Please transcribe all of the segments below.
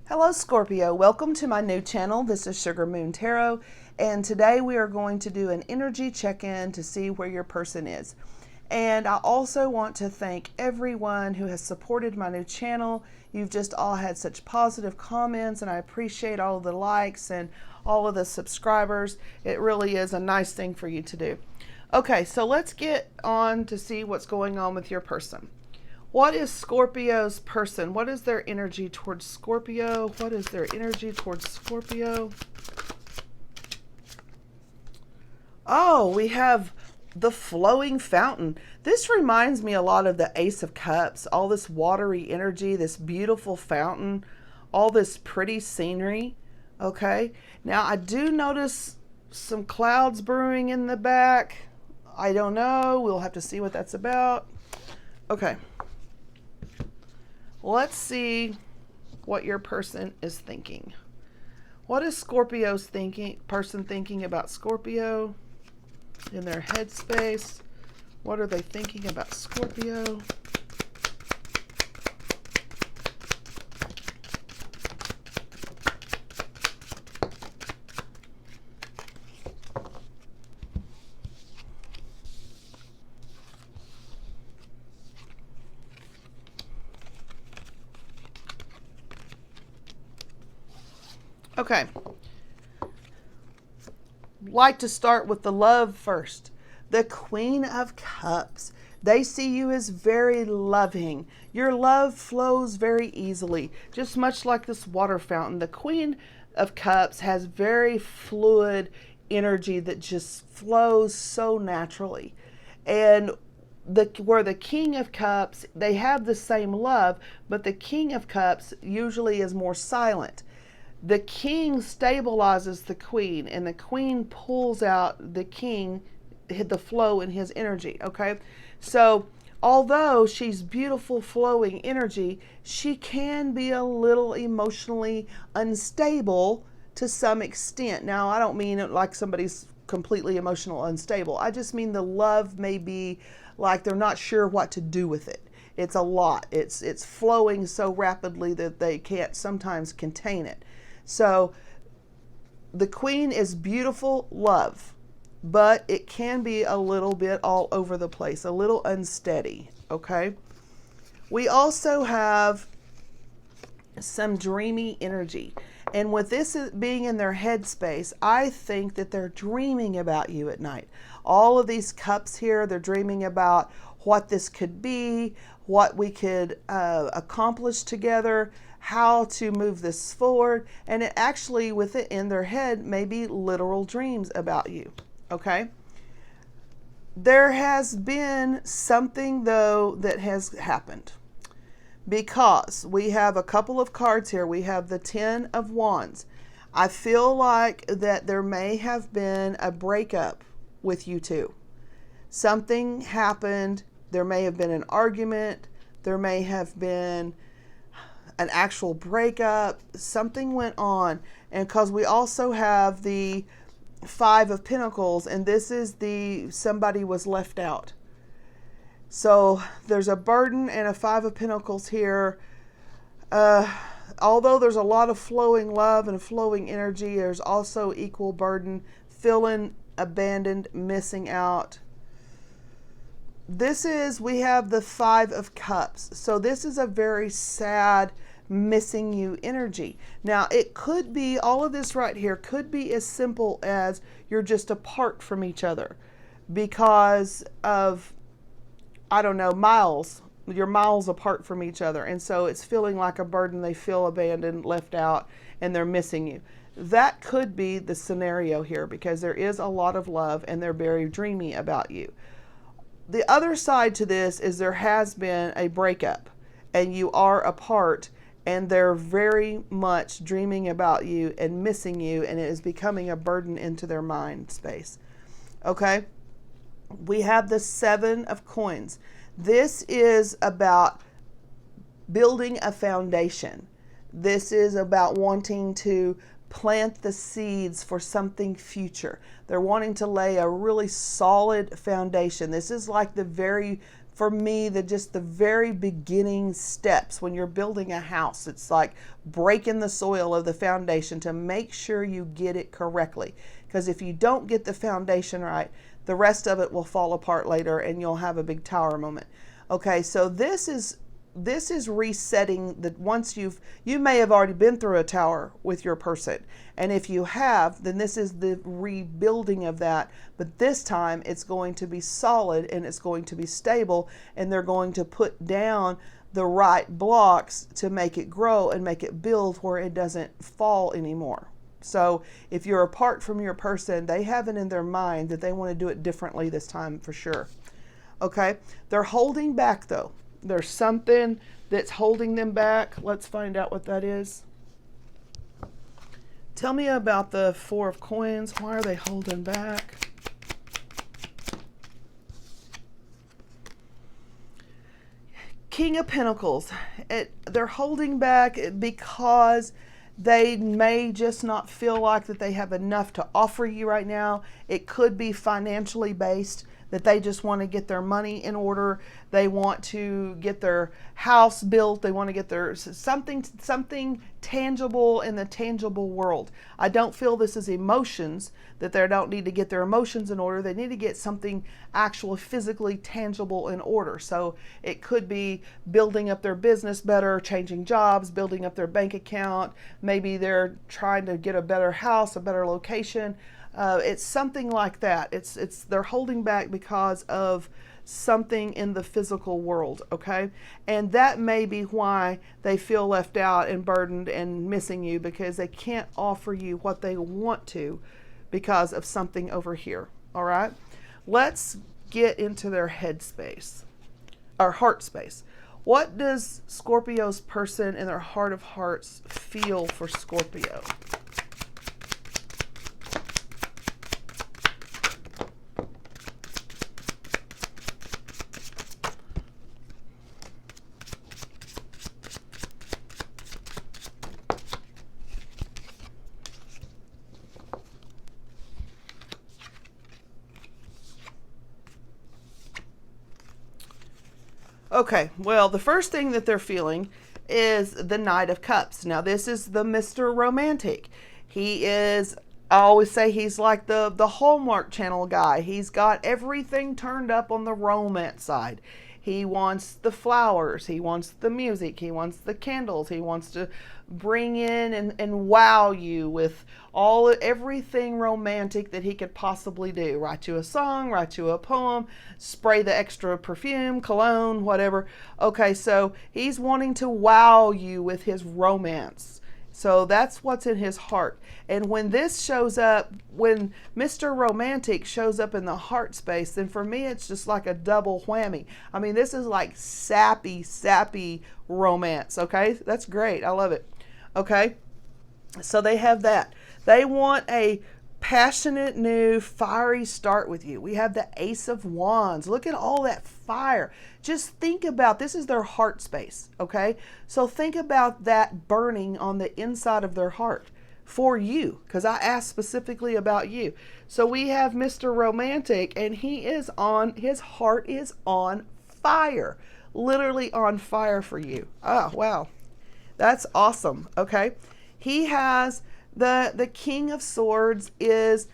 Hello Scorpio, welcome to my new channel. This is Sugar Moon Tarot, and today we are going to do an energy check-in to see where your person is. And I also want to thank everyone who has supported my new channel. You've just all had such positive comments, and I appreciate all of the likes and all of the subscribers. It really is a nice thing for you to do. Okay, so let's get on to see what's going on with your person. What is Scorpio's person? What is their energy towards Scorpio? What is their energy towards Scorpio? Oh, we have the flowing fountain. This reminds me a lot of the Ace of Cups. All this watery energy, this beautiful fountain, all this pretty scenery. Okay. Now, I do notice some clouds brewing in the back. I don't know. We'll have to see what that's about. Okay. Let's see what your person is thinking. What is Scorpio's person thinking about Scorpio in their headspace? What are they thinking about Scorpio? Okay. Like to start with the love first. The Queen of Cups. They see you as very loving. Your love flows very easily, just much like this water fountain. The Queen of Cups has very fluid energy that just flows so naturally. And where the King of Cups, they have the same love, but the King of Cups usually is more silent. The king stabilizes the queen, and the queen pulls out the king, the flow in his energy. Okay, so although she's beautiful flowing energy, she can be a little emotionally unstable to some extent. Now, I don't mean it like somebody's completely emotional unstable. I just mean the love may be like they're not sure what to do with it. It's a lot. It's flowing so rapidly that they can't sometimes contain it. So the queen is beautiful love, but it can be a little bit all over the place, a little unsteady, okay? We also have some dreamy energy. And with this being in their headspace, I think that they're dreaming about you at night. All of these cups here, they're dreaming about what this could be, what we could accomplish together, how to move this forward, and it actually, with it in their head, may be literal dreams about you, okay? There has been something, though, that has happened, because we have a couple of cards here. We have the Ten of Wands. I feel like that there may have been a breakup with you two. Something happened. There may have been an argument. There may have been an actual breakup. Something went on. And because we also have the Five of Pentacles, and this is somebody was left out. So there's a burden and a Five of Pentacles here. Although there's a lot of flowing love and flowing energy, there's also equal burden, feeling abandoned, missing out. We have the Five of Cups. So this is a very sad, missing you energy. Now, it could be, all of this right here could be as simple as you're just apart from each other because of, I don't know, miles. You're miles apart from each other. And so it's feeling like a burden. They feel abandoned, left out, and they're missing you. That could be the scenario here because there is a lot of love and they're very dreamy about you. The other side to this is there has been a breakup and you are apart, and they're very much dreaming about you and missing you, and it is becoming a burden into their mind space. Okay? We have the Seven of Coins. This is about building a foundation. This is about wanting to plant the seeds for something future. They're wanting to lay a really solid foundation. This is like the very for me, just the very beginning steps when you're building a house. It's like breaking the soil of the foundation to make sure you get it correctly. Because if you don't get the foundation right, the rest of it will fall apart later and you'll have a big tower moment. Okay, so this is resetting that once you may have already been through a tower with your person. And if you have, then this is the rebuilding of that. But this time it's going to be solid and it's going to be stable, and they're going to put down the right blocks to make it grow and make it build where it doesn't fall anymore. So if you're apart from your person, they have it in their mind that they want to do it differently this time for sure. Okay, they're holding back though. There's something that's holding them back. Let's find out what that is. Tell me about the Four of Coins. Why are they holding back? King of Pentacles. They're holding back because they may just not feel like that they have enough to offer you right now. It could be financially based, that they just want to get their money in order. They want to get their house built. They want to get their something tangible in the tangible world. I don't feel this is emotions, that they don't need to get their emotions in order. They need to get something actual physically tangible in order. So it could be building up their business better, changing jobs, building up their bank account. Maybe they're trying to get a better house, a better location. It's something like that. They're holding back because of something in the physical world, okay? And that may be why they feel left out and burdened and missing you, because they can't offer you what they want to because of something over here, all right? Let's get into their head space, or heart space. What does Scorpio's person in their heart of hearts feel for Scorpio? Okay, well, the first thing that they're feeling is the Knight of Cups. Now, this is the Mr. Romantic. He is, I always say he's like the Hallmark Channel guy. He's got everything turned up on the romance side. He wants the flowers. He wants the music. He wants the candles. He wants to bring in and wow you with everything romantic that he could possibly do. Write you a song, write you a poem, spray the extra perfume, cologne, whatever. Okay, so he's wanting to wow you with his romance. So that's what's in his heart. And when this shows up, when Mr. Romantic shows up in the heart space, then for me, it's just like a double whammy. I mean, this is like sappy romance. Okay, that's great. I love it. Okay, so they have that. They want a passionate, new, fiery start with you. We have the Ace of Wands. Look at all that fire. Just think about, this is their heart space, okay? So think about that burning on the inside of their heart for you, because I asked specifically about you. So we have Mr. Romantic, and his heart is on fire, literally on fire for you. Oh, wow. That's awesome, okay? He has the King of Swords is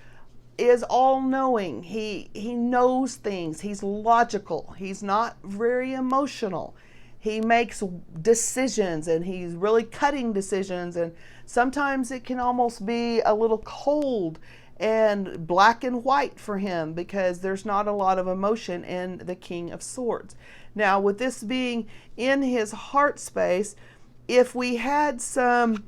all-knowing. He knows things. He's logical. He's not very emotional. He makes decisions, and he's really cutting decisions, and sometimes it can almost be a little cold and black and white for him because there's not a lot of emotion in the King of Swords. Now, with this being in his heart space, if we had some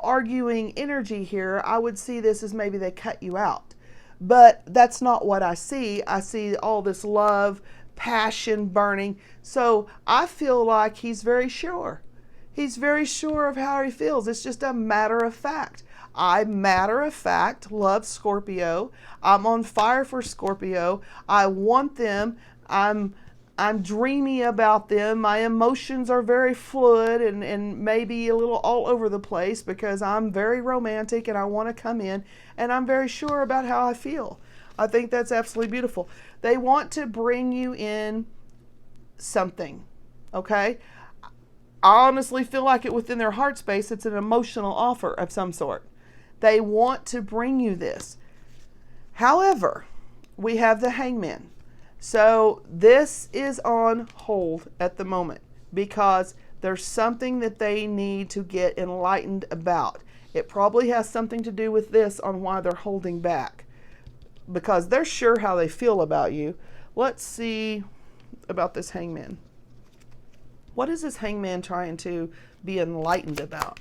arguing energy here, I would see this as maybe they cut you out. But that's not what I see. I see all this love, passion burning. So I feel like he's very sure. He's very sure of how he feels. It's just a matter of fact. I, matter of fact, love Scorpio. I'm on fire for Scorpio. I want them. I'm dreamy about them. My emotions are very fluid and maybe a little all over the place because I'm very romantic and I want to come in, and I'm very sure about how I feel. I think that's absolutely beautiful. They want to bring you in something, okay? I honestly feel like it within their heart space, it's an emotional offer of some sort. They want to bring you this. However, we have the Hangman. So this is on hold at the moment because there's something that they need to get enlightened about. It probably has something to do with this on why they're holding back, because they're sure how they feel about you. Let's see about this Hangman. What is this Hangman trying to be enlightened about?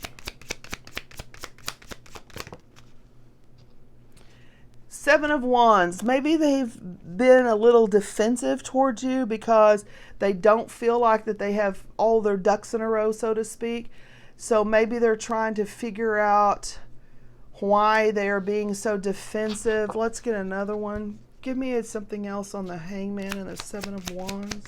Seven of Wands. Maybe they've been a little defensive towards you because they don't feel like that they have all their ducks in a row, so to speak. So maybe they're trying to figure out why they are being so defensive. Let's get another one. Give me something else on the Hangman and the Seven of Wands.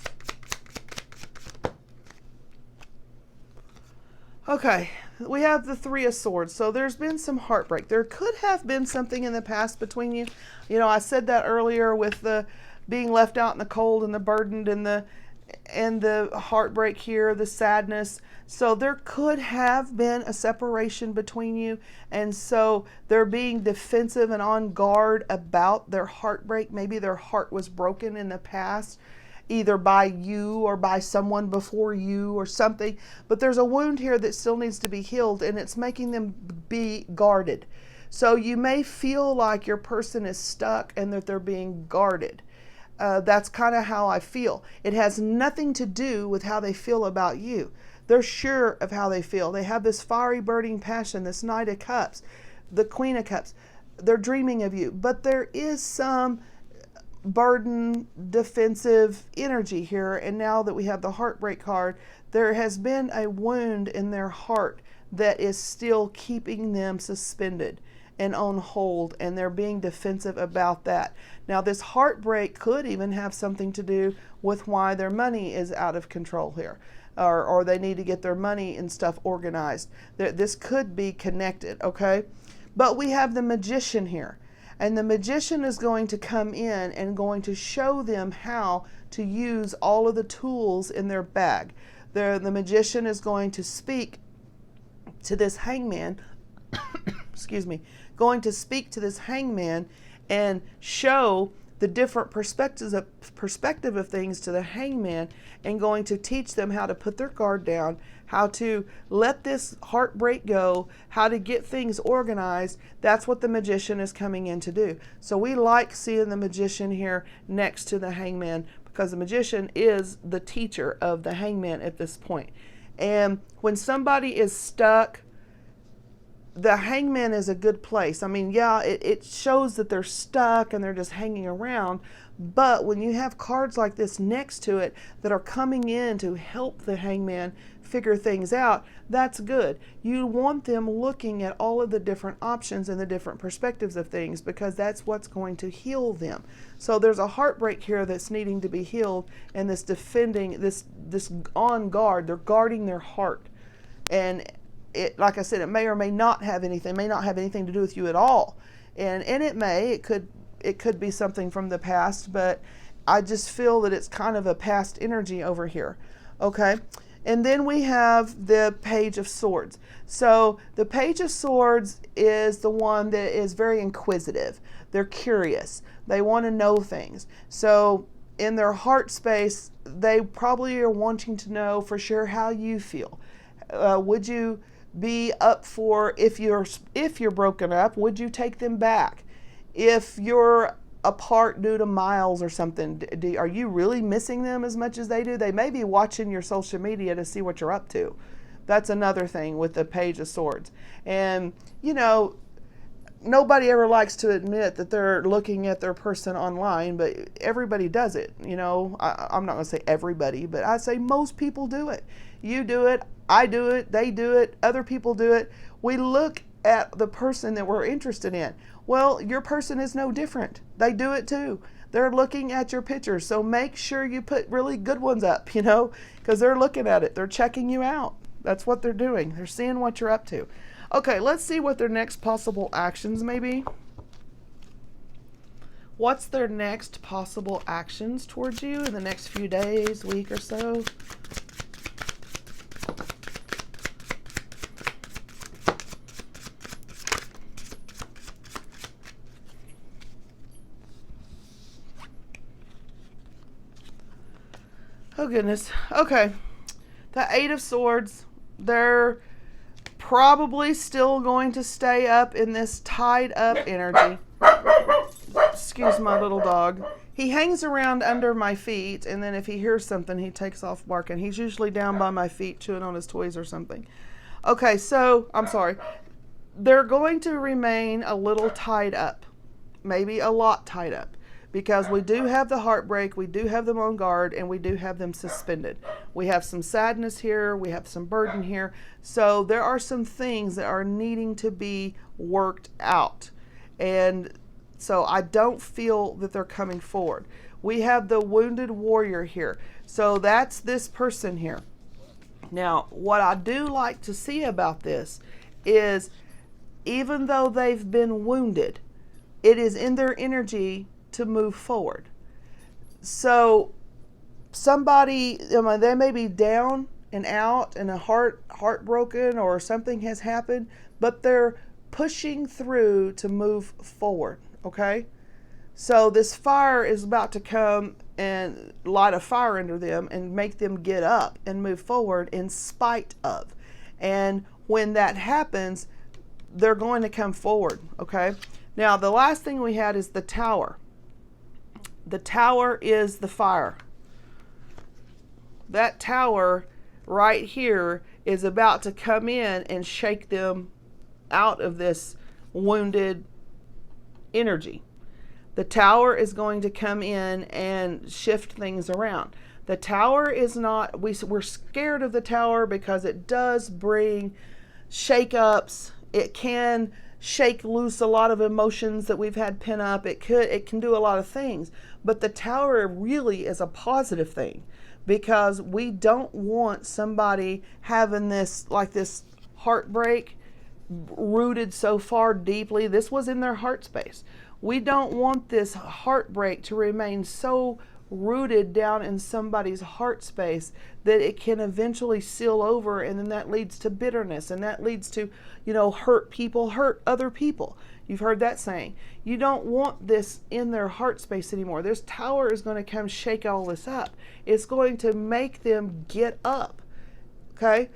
Okay, we have the Three of Swords. So there's been some heartbreak. There could have been something in the past between you. You know, I said that earlier with the being left out in the cold and the burdened and the heartbreak here, the sadness. So there could have been a separation between you. And so they're being defensive and on guard about their heartbreak. Maybe their heart was broken in the past, either by you or by someone before you or something. But there's a wound here that still needs to be healed, and it's making them be guarded. So you may feel like your person is stuck and that they're being guarded. That's kind of how I feel. It has nothing to do with how they feel about you. They're sure of how they feel. They have this fiery burning passion, this Knight of Cups, the Queen of Cups. They're dreaming of you. But there is some burden, defensive energy here. And now that we have the heartbreak card, there has been a wound in their heart that is still keeping them suspended and on hold, and they're being defensive about that. Now, this heartbreak could even have something to do with why their money is out of control here, or they need to get their money and stuff organized. This could be connected, okay? But we have the Magician here, and the Magician is going to come in and going to show them how to use all of the tools in their bag. The Magician is going to speak to this Hangman, excuse me, going to speak to this Hangman and show the different perspective of things to the Hangman, and going to teach them how to put their guard down, how to let this heartbreak go, how to get things organized. That's what the Magician is coming in to do. So we like seeing the Magician here next to the Hangman, because the Magician is the teacher of the Hangman at this point. And when somebody is stuck, the Hangman is a good place. I mean, yeah, it shows that they're stuck and they're just hanging around. But when you have cards like this next to it that are coming in to help the Hangman figure things out, that's good. You want them looking at all of the different options and the different perspectives of things, because that's what's going to heal them. So there's a heartbreak here that's needing to be healed, and this defending, this on guard, they're guarding their heart. And it, like I said, it may or may not have anything, to do with you at all. And it could be something from the past, but I just feel that it's kind of a past energy over here. Okay. And then we have the Page of Swords. So the Page of Swords is the one that is very inquisitive. They're curious. They want to know things. So in their heart space, they probably are wanting to know for sure how you feel. Would you be up for, if you're broken up, would you take them back? If you're apart due to miles or something, are you really missing them as much as they do? They may be watching your social media to see what you're up to. That's another thing with the Page of Swords. And, you know, nobody ever likes to admit that they're looking at their person online, but everybody does it. You know, I'm not going to say everybody, but I say most people do it. You do it, I do it, they do it, other people do it. We look at the person that we're interested in. Well, your person is no different. They do it too. They're looking at your pictures. So make sure you put really good ones up, you know, because they're looking at it. They're checking you out. That's what they're doing. They're seeing what you're up to. Okay, let's see what their next possible actions may be. What's their next possible actions towards you in the next few days, week or so? Oh, goodness. Okay. The Eight of Swords, they're probably still going to stay up in this tied up energy. Excuse my little dog. He hangs around under my feet, and then if he hears something, he takes off barking. He's usually down by my feet chewing on his toys or something. Okay, so, I'm sorry. They're going to remain a little tied up. Maybe a lot tied up. Because we do have the heartbreak, we do have them on guard, and we do have them suspended. We have some sadness here, we have some burden here. So there are some things that are needing to be worked out. And so I don't feel that they're coming forward. We have the wounded warrior here. So that's this person here. Now, what I do like to see about this is even though they've been wounded, it is in their energy to move forward. So somebody, they may be down and out and heartbroken or something has happened, but they're pushing through to move forward. Okay? So this fire is about to come and light a fire under them and make them get up and move forward in spite of. And when that happens, they're going to come forward. Okay? Now, the last thing we had is the Tower. The Tower is the fire. That Tower right here is about to come in and shake them out of this wounded energy. The Tower is going to come in and shift things around. The Tower is not, we're scared of the Tower because it does bring shake-ups. It can shake loose a lot of emotions that we've had pent up. It can do a lot of things. But the Tower really is a positive thing because we don't want somebody having this, like this heartbreak rooted so far deeply. This was in their heart space. We don't want this heartbreak to remain so rooted down in somebody's heart space that it can eventually seal over, and then that leads to bitterness, and that leads to, hurt people, hurt other people. You've heard that saying. You don't want this in their heart space anymore. This Tower is going to come shake all this up. It's going to make them get up. Okay?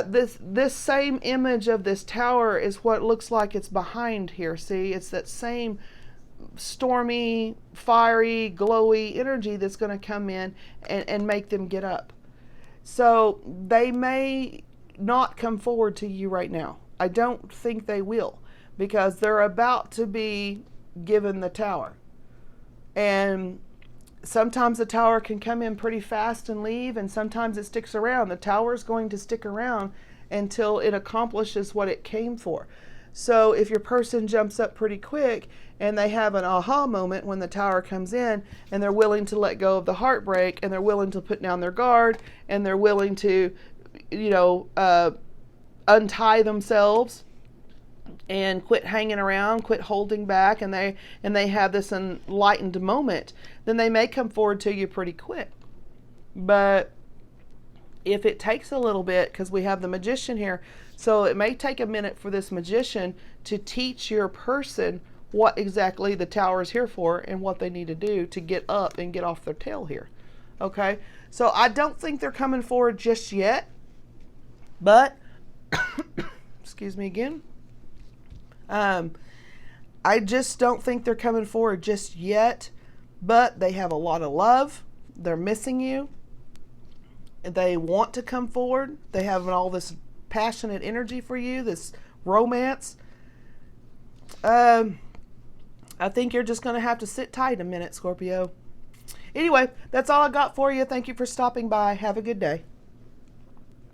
This same image of this Tower is what looks like it's behind here. See? It's that same stormy, fiery, glowy energy that's going to come in and make them get up. So they may not come forward to you right now. I don't think they will, because they're about to be given the Tower. And sometimes the Tower can come in pretty fast and leave, and sometimes it sticks around. The Tower is going to stick around until it accomplishes what it came for. So if your person jumps up pretty quick and they have an aha moment when the Tower comes in, and they're willing to let go of the heartbreak, and they're willing to put down their guard, and they're willing to, untie themselves and quit hanging around, quit holding back, and they have this enlightened moment, then they may come forward to you pretty quick. But if it takes a little bit, because we have the Magician here, so it may take a minute for this Magician to teach your person what exactly the Tower is here for and what they need to do to get up and get off their tail here. Okay? So I don't think they're coming forward just yet, but excuse me again. I just don't think they're coming forward just yet, but they have a lot of love. They're missing you. They want to come forward. They have all this passionate energy for you, this romance. I think you're just going to have to sit tight a minute, Scorpio. Anyway, that's all I got for you. Thank you for stopping by. Have a good day.